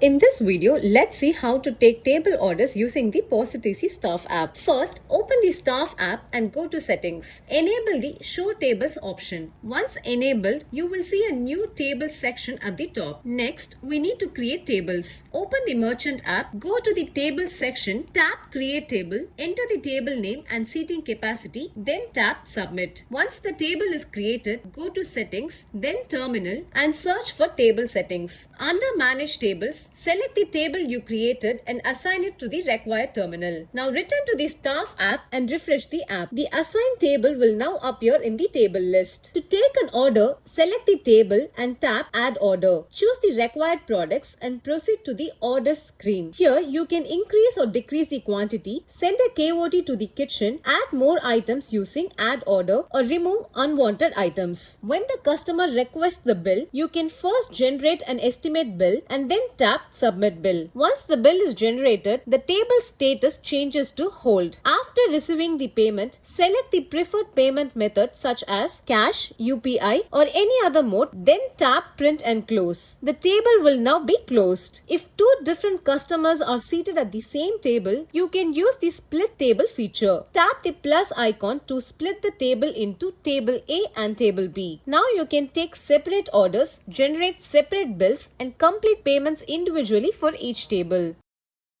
In this video, let's see how to take table orders using the Positeasy Staff App. First, open the Staff App and go to Settings. Enable the Show Tables option. Once enabled, you will see a new table section at the top. Next, we need to create tables. Open the Merchant app, go to the Tables section, tap Create Table, enter the table name and seating capacity, then tap Submit. Once the table is created, go to Settings, then Terminal and search for Table Settings. Under Manage Tables, select the table you created and assign it to the required terminal. Now return to the Staff app and refresh the app. The assigned table will now appear in the table list. To take an order, select the table and tap Add Order. Choose the required products and proceed to the order screen. Here you can increase or decrease the quantity, send a KOT to the kitchen, add more items using Add Order or remove unwanted items. When the customer requests the bill, you can first generate an estimate bill and then tap Submit Bill. Once the bill is generated, the table status changes to Hold. After receiving the payment, select the preferred payment method such as cash, UPI or any other mode, then tap Print and Close. The table will now be closed. If two different customers are seated at the same table, you can use the Split Table feature. Tap the plus icon to split the table into Table A and Table B. Now you can take separate orders, generate separate bills and complete payments individually for each table.